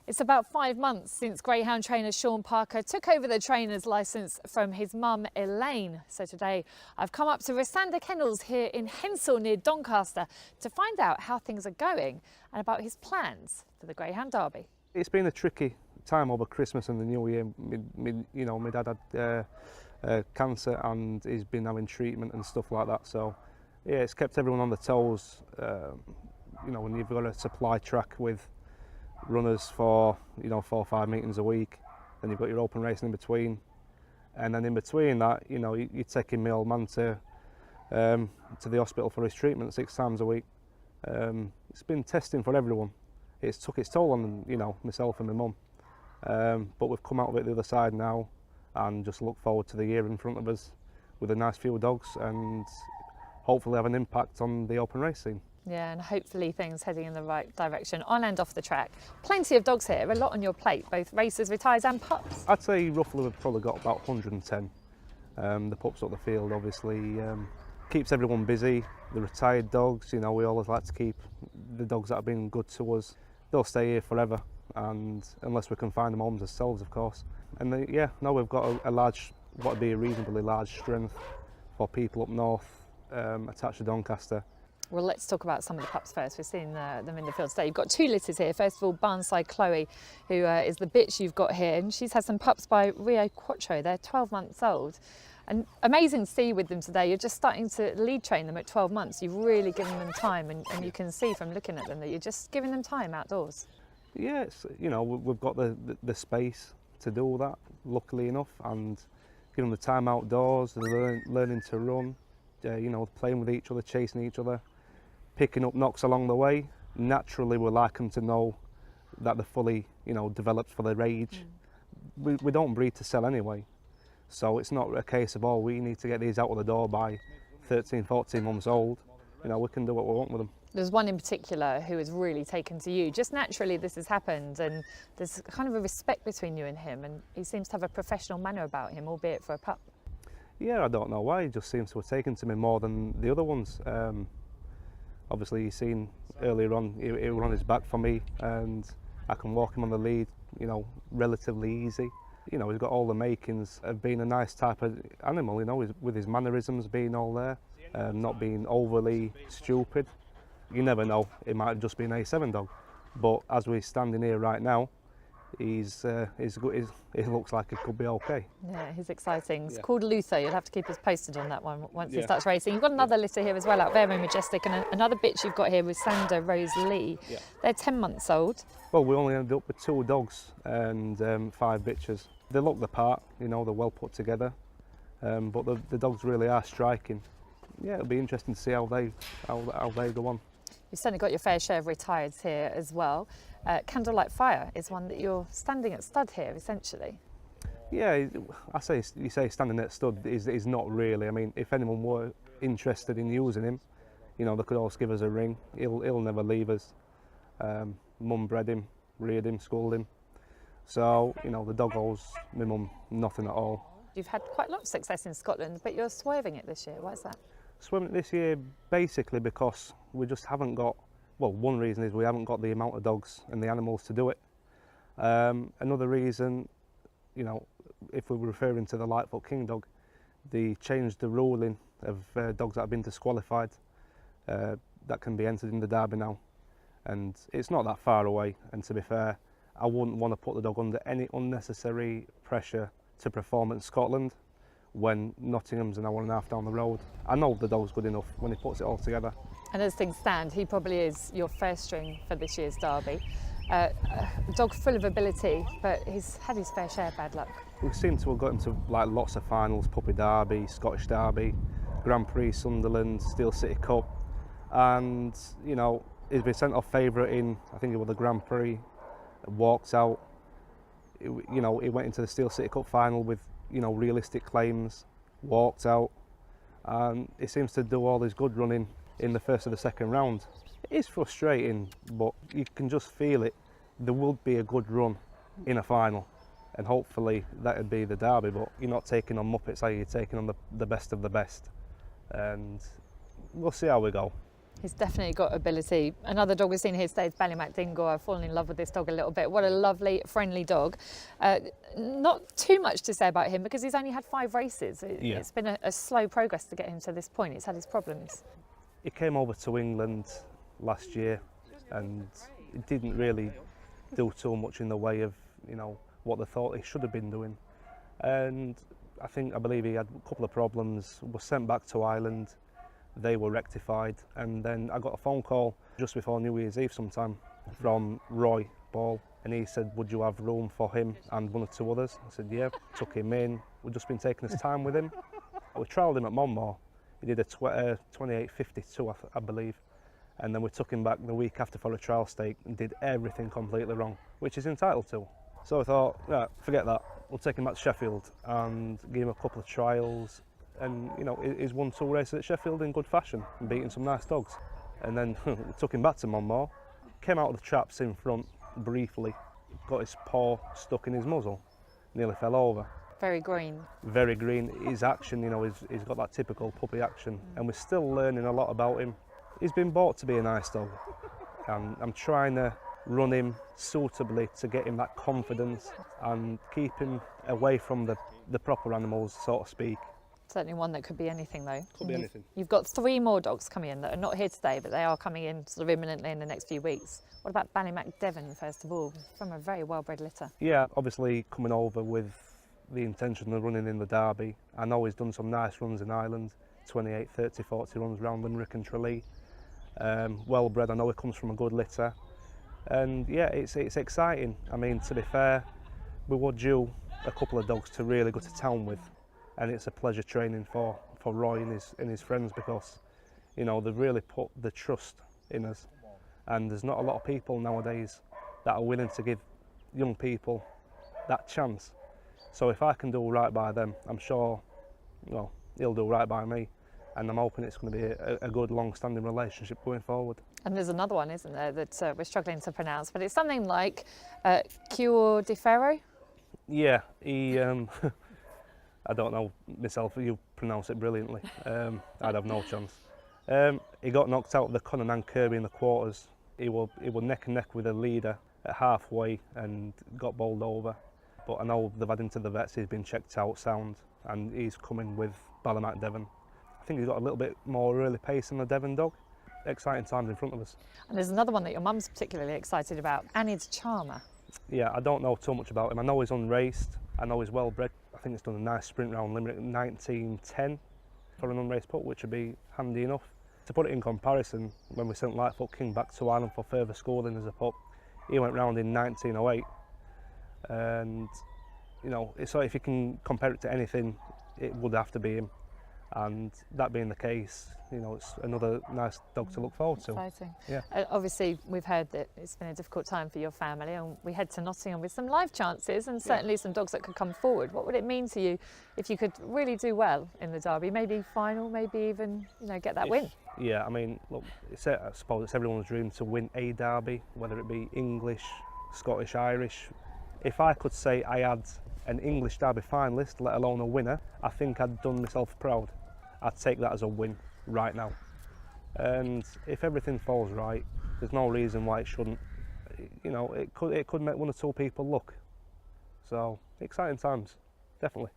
It's about 5 months since greyhound trainer Sean Parker took over the trainer's licence from his mum Elaine. So today I've come up to Rosanda Kennels here in Hensall near Doncaster to find out how things are going and about his plans for the Greyhound Derby. It's been a tricky time over Christmas and the New Year. My dad had cancer and he's been having treatment and stuff like that. So yeah, it's kept everyone on their toes. When you've got a supply track with runners for 4 or 5 meetings a week, then you've got your open racing in between, and then in between that, you're taking my old man to the hospital for his treatment 6 times a week. It's been testing for everyone. It's took its toll on myself and my mum, but we've come out of it the other side now, and just look forward to the year in front of us with a nice few dogs and hopefully have an impact on the open race scene. Yeah, and hopefully things heading in the right direction on and off the track. Plenty of dogs here, a lot on your plate, both racers, retired and pups. I'd say roughly we've probably got about 110. The pups up the field obviously keeps everyone busy. The retired dogs, we always like to keep the dogs that have been good to us. They'll stay here forever, and unless we can find them homes ourselves, of course. And now we've got a large, what would be a reasonably large strength for people up north attached to Doncaster. Well, let's talk about some of the pups first. We're seeing them in the field today. You've got 2 litters here. First of all, Barnside Chloe, who is the bitch you've got here, and she's had some pups by Rio Quattro. They're 12 months old. And amazing to see with them today. You're just starting to lead train them at 12 months. You've really given them time, and you can see from looking at them that you're just giving them time outdoors. Yeah, we've got the space to do that, luckily enough, and giving them the time outdoors, learning to run, playing with each other, chasing each other, picking up knocks along the way. Naturally, we like them to know that they're fully, developed for their age. We don't breed to sell anyway, so it's not a case of, we need to get these out of the door by 13, 14 months old. We can do what we want with them. There's one in particular who has really taken to you. Just naturally this has happened, and there's kind of a respect between you and him, and he seems to have a professional manner about him, albeit for a pup. Yeah, I don't know why, he just seems to have taken to me more than the other ones. Obviously, you've seen earlier on, he was on his back for me, and I can walk him on the lead, relatively easy. He's got all the makings of being a nice type of animal, with his mannerisms being all there, not being overly stupid. You never know, it might have just been an A7 dog, but as we're standing here right now, he's good. It looks like it could be okay. Yeah, he's exciting. It's called Luther. You'll have to keep us posted on that one once he starts racing. You've got another litter here as well, out very majestic, and another bitch you've got here with Sandra Rose Lee. Yeah. They're 10 months old. Well, we only ended up with 2 dogs and 5 bitches. They look the part, they're well put together, but the dogs really are striking. Yeah, it'll be interesting to see how they go on. You've certainly got your fair share of retireds here as well. Candlelight Fire is one that you're standing at stud here, essentially. Yeah, you say standing at stud is not really. I mean, if anyone were interested in using him, they could always give us a ring. He'll never leave us. Mum bred him, reared him, schooled him. So, the dog owes my mum nothing at all. You've had quite a lot of success in Scotland, but you're swerving it this year. Why is that? Swimming it this year basically because we just haven't got, one reason is we haven't got the amount of dogs and the animals to do it. Another reason, if we were referring to the Lightfoot King dog, they changed the ruling of dogs that have been disqualified that can be entered in the derby now. And it's not that far away, and to be fair, I wouldn't want to put the dog under any unnecessary pressure to perform in Scotland when Nottingham's an hour and a half down the road. I know the dog's good enough when he puts it all together. And as things stand, he probably is your first string for this year's derby. A dog full of ability, but he's had his fair share of bad luck. We seem to have got him to lots of finals: Puppy Derby, Scottish Derby, Grand Prix Sunderland, Steel City Cup, and he's been sent off favourite in, I think it was the Grand Prix, walked out. He went into the Steel City Cup final with realistic claims, walked out, and he seems to do all his good running in the first or the second round. It is frustrating, but you can just feel it. There will be a good run in a final, and hopefully that would be the derby, but you're not taking on Muppets, are you? You're taking on the best of the best, and we'll see how we go. He's definitely got ability. Another dog we've seen here today is Ballymac Dingle. I've fallen in love with this dog a little bit. What a lovely, friendly dog. Not too much to say about him because he's only had 5 races. It's been a slow progress to get him to this point. He's had his problems. He came over to England last year and he didn't really do too much in the way of, you know, what they thought he should have been doing. And I believe he had a couple of problems, was sent back to Ireland. They were rectified, and then I got a phone call just before New Year's Eve sometime from Roy Ball, and he said, would you have room for him and 1 or 2 others? I said, yeah. Took him in. We've just been taking his time with him. We trialled him at Monmore. He did a 28.52, I believe, and then we took him back the week after for a trial stake and did everything completely wrong, which he's entitled to. So I thought, yeah, forget that. We'll take him back to Sheffield and give him a couple of trials. And you know, he's won 2 races at Sheffield in good fashion and beating some nice dogs. And then we took him back to Monmore, came out of the traps in front briefly, got his paw stuck in his muzzle, nearly fell over. Very green. Very green. His action, you know, he's got that typical puppy action, and we're still learning a lot about him. He's been bought to be a nice dog, and I'm trying to run him suitably to get him that confidence and keep him away from the proper animals, so to speak. Certainly one that could be anything though. Could be anything. You've got 3 more dogs coming in that are not here today, but they are coming in sort of imminently in the next few weeks. What about Ballymac Devon, first of all, from a very well-bred litter? Yeah, obviously coming over with the intention of running in the Derby. I know he's done some nice runs in Ireland, 28, 30, 40 runs round Limerick and Tralee. Well bred, I know he comes from a good litter. And yeah, it's exciting. I mean, to be fair, we were due a couple of dogs to really go to town with. And it's a pleasure training for Roy and his friends because, you know, they've really put the trust in us. And there's not a lot of people nowadays that are willing to give young people that chance. So if I can do right by them, I'm sure, well, he'll do right by me. And I'm hoping it's going to be a good, long-standing relationship going forward. And there's another one, isn't there, that we're struggling to pronounce, but it's something like Cure de Ferro? Yeah, he... I don't know myself, you pronounce it brilliantly. I'd have no chance. He got knocked out of the Conan Kirby in the quarters. He was neck and neck with a leader at halfway and got bowled over. But I know they've had him to the vets, he's been checked out sound, and he's coming with Ballymac Devon. I think he's got a little bit more early pace than the Devon dog. Exciting times in front of us. And there's another one that your mum's particularly excited about, Anid Charmer. Yeah, I don't know too much about him. I know he's unraced, I know he's well bred. I think he's done a nice sprint round Limerick, 1910 for an unraced pup, which would be handy enough. To put it in comparison, when we sent Lightfoot King back to Ireland for further schooling as a pup, he went round in 1908. And, you know, so if you can compare it to anything, it would have to be him. And that being the case, you know, it's another nice dog to look forward to. Exciting. Yeah. Obviously, we've heard that it's been a difficult time for your family, and we head to Nottingham with some live chances and certainly some dogs that could come forward. What would it mean to you if you could really do well in the Derby, maybe final, maybe even, you know, get that win? Yeah, I mean, look, I suppose it's everyone's dream to win a Derby, whether it be English, Scottish, Irish. If I could say I had an English Derby finalist, let alone a winner, I think I'd done myself proud. I'd take that as a win right now. And if everything falls right, there's no reason why it shouldn't. You know, it could make 1 or 2 people look. So, exciting times, definitely.